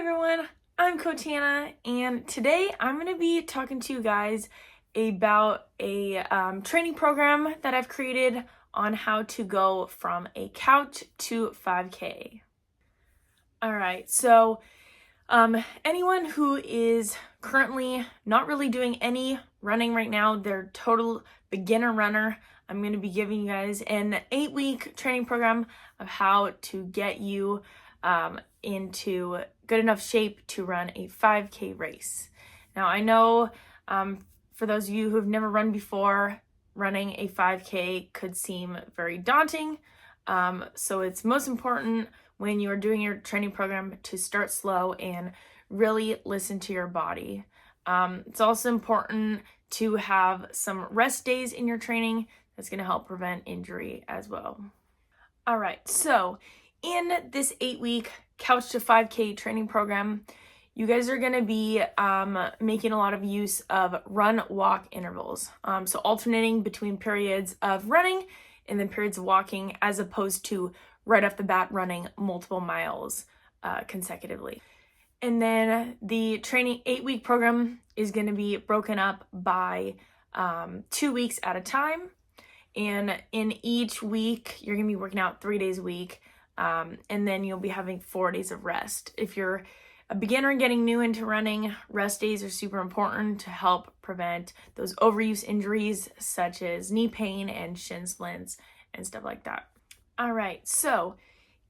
everyone, I'm Coach Hannah, and today I'm going to be talking to you guys about a training program that I've created on how to go from a couch to 5K. All right, so anyone who is currently not really doing any running right now, they're total beginner runner, I'm going to be giving you guys an 8-week training program of how to get you into good enough shape to run a 5K race. Now, I know for those of you who have never run before, running a 5K could seem very daunting. So it's most important when you're doing your training program to start slow and really listen to your body. It's also important to have some rest days in your training. That's going to help prevent injury as well. All right, so in this 8-week Couch to 5K training program, you guys are going to be making a lot of use of run-walk intervals. So alternating between periods of running and then periods of walking, as opposed to right off the bat running multiple miles consecutively. And then the training 8-week program is going to be broken up by 2 weeks at a time. And in each week, you're going to be working out 3 days a week. And then you'll be having 4 days of rest. If you're a beginner getting new into running, rest days are super important to help prevent those overuse injuries such as knee pain and shin splints and stuff like that. All right, so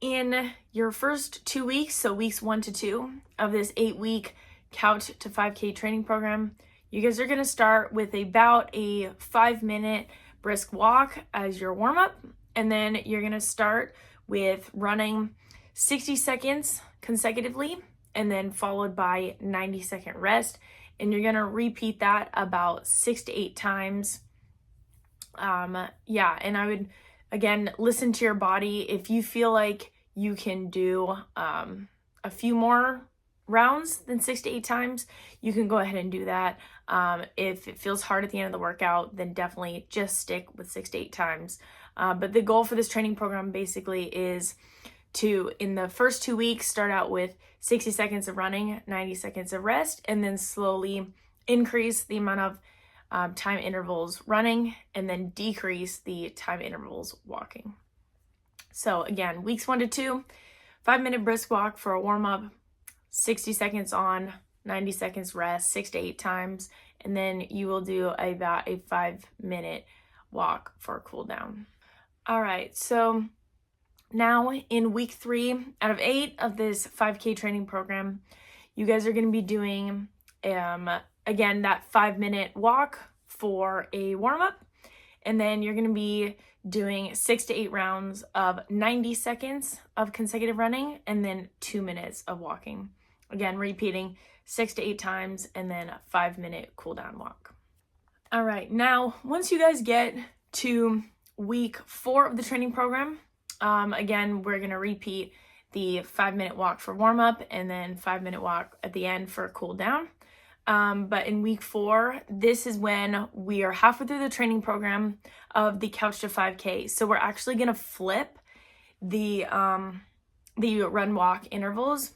in your first 2 weeks, so weeks 1 to 2 of this 8-week Couch to 5K training program, you guys are going to start with about a 5-minute brisk walk as your warm-up, and then you're going to start with running 60 seconds consecutively and then followed by 90-second rest, and you're going to repeat that about 6 to 8 times. And I would again listen to your body. If you feel like you can do a few more rounds than 6 to 8 times, you can go ahead and do that. If it feels hard at the end of the workout, then definitely just stick with 6 to 8 times. But the goal for this training program basically is to, in the first 2 weeks, start out with 60 seconds of running, 90 seconds of rest, and then slowly increase the amount of time intervals running, and then decrease the time intervals walking. So again, weeks 1 to 2, 5-minute brisk walk for a warm-up, 60 seconds on, 90 seconds rest, 6 to 8 times, and then you will do about a 5-minute walk for a cool down. All right, so now in week 3 out of 8 of this 5K training program, you guys are going to be doing, again, that 5-minute walk for a warm-up, and then you're going to be doing 6 to 8 rounds of 90 seconds of consecutive running, and then 2 minutes of walking. Again, repeating 6 to 8 times, and then a 5-minute cool down walk. All right, now once you guys get to week 4 of the training program, again, we're going to repeat the 5-minute walk for warm-up and then 5-minute walk at the end for a cool down. But in week 4, this is when we are halfway through the training program of the Couch to 5K. So we're actually going to flip the run-walk intervals.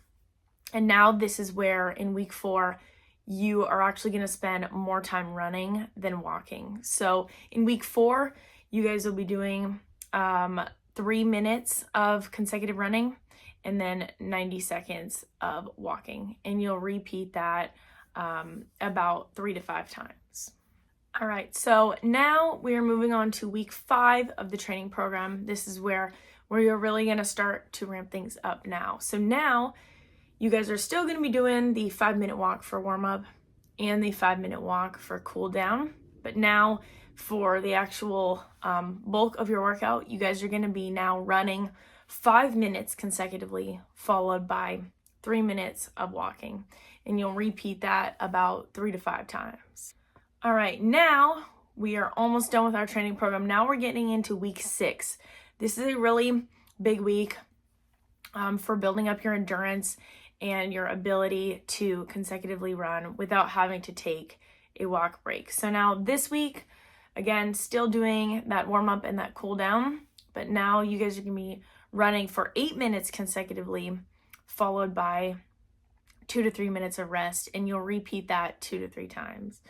And now this is where in week 4, you are actually going to spend more time running than walking. So in week 4, you guys will be doing 3 minutes of consecutive running and then 90 seconds of walking. And you'll repeat that about 3 to 5 times. All right, so now we are moving on to week 5 of the training program. This is where you're really going to start to ramp things up now. So now you guys are still going to be doing the 5-minute walk for warm-up and the 5-minute walk for cool down. But now for the actual bulk of your workout, you guys are going to be now running 5 minutes consecutively, followed by 3 minutes of walking. And you'll repeat that about 3 to 5 times. All right, now we are almost done with our training program. Now we're getting into week 6. This is a really big week for building up your endurance and your ability to consecutively run without having to take a walk break. So now this week, again, still doing that warm up and that cool down, but now you guys are gonna be running for 8 minutes consecutively, followed by 2 to 3 minutes of rest, and you'll repeat that 2 to 3 times.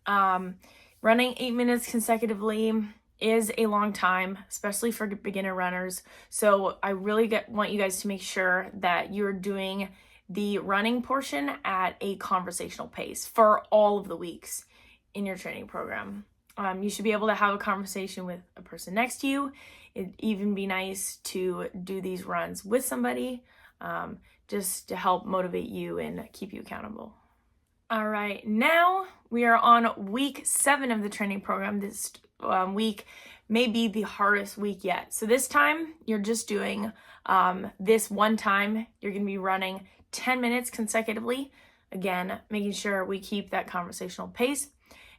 Running 8 minutes consecutively is a long time, especially for beginner runners. So I really want you guys to make sure that you're doing the running portion at a conversational pace for all of the weeks in your training program. You should be able to have a conversation with a person next to you. It'd even be nice to do these runs with somebody, just to help motivate you and keep you accountable. All right, now we are on week 7 of the training program. This week may be the hardest week yet. So this time you're just doing this one time. You're going to be running 10 minutes consecutively. Again, making sure we keep that conversational pace.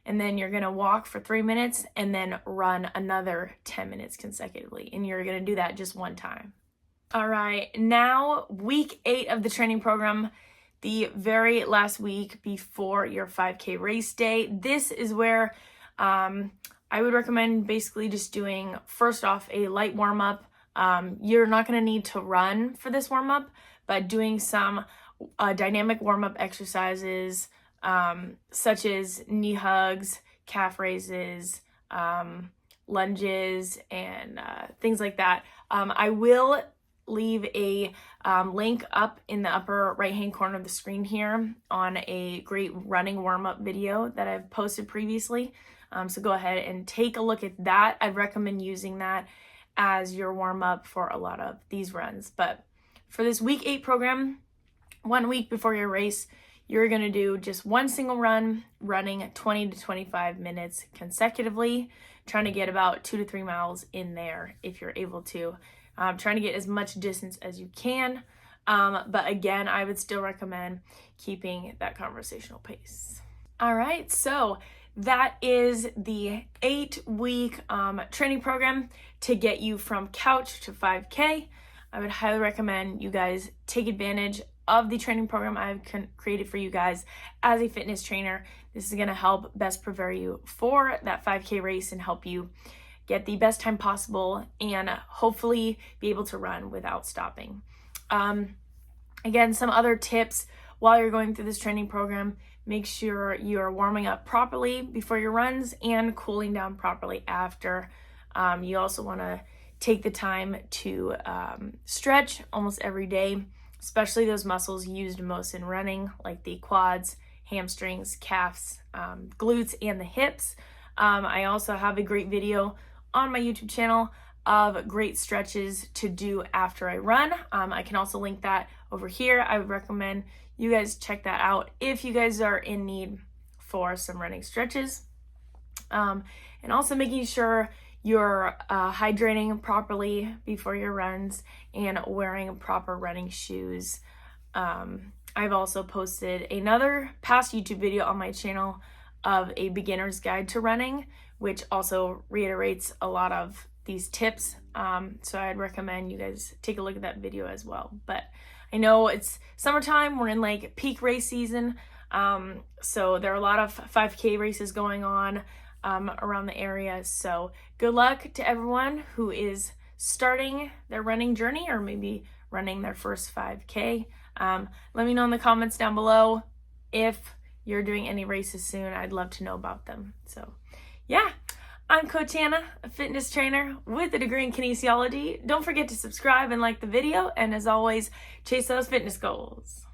And then you're going to walk for 3 minutes and then run another 10 minutes consecutively. And you're going to do that just one time. All right, now week 8 of the training program, the very last week before your 5K race day. This is where I would recommend basically just doing, first off, a light warm-up. You're not going to need to run for this warm-up, but doing some dynamic warm-up exercises, such as knee hugs, calf raises, lunges, and things like that. I will leave a link up in the upper right hand corner of the screen here on a great running warm-up video that I've posted previously. So go ahead and take a look at that. I'd recommend using that as your warm-up for a lot of these runs. But for this week 8 program, 1 week before your race, you're going to do just one single run, running 20 to 25 minutes consecutively, trying to get about 2 to 3 miles in there if you're able to. Trying to get as much distance as you can. But again, I would still recommend keeping that conversational pace. All right, so that is the 8-week training program to get you from couch to 5K. I would highly recommend you guys take advantage of the training program I've created for you guys as a fitness trainer. This is going to help best prepare you for that 5K race and help you get the best time possible and hopefully be able to run without stopping. Again, some other tips while you're going through this training program: make sure you're warming up properly before your runs and cooling down properly after. You also want to take the time to stretch almost every day, especially those muscles used most in running, like the quads, hamstrings, calves, glutes, and the hips. I also have a great video on my YouTube channel of great stretches to do after I run. I can also link that over here. I would recommend you guys check that out if you guys are in need for some running stretches. And also making sure you're hydrating properly before your runs and wearing proper running shoes. I've also posted another past YouTube video on my channel of a beginner's guide to running, which also reiterates a lot of these tips. So I'd recommend you guys take a look at that video as well. But I know it's summertime, we're in like peak race season. So there are a lot of 5K races going on around the area. So good luck to everyone who is starting their running journey or maybe running their first 5K. Let me know in the comments down below if you're doing any races soon. I'd love to know about them. So yeah, I'm Coach Hannah, a fitness trainer with a degree in kinesiology. Don't forget to subscribe and like the video. And as always, chase those fitness goals.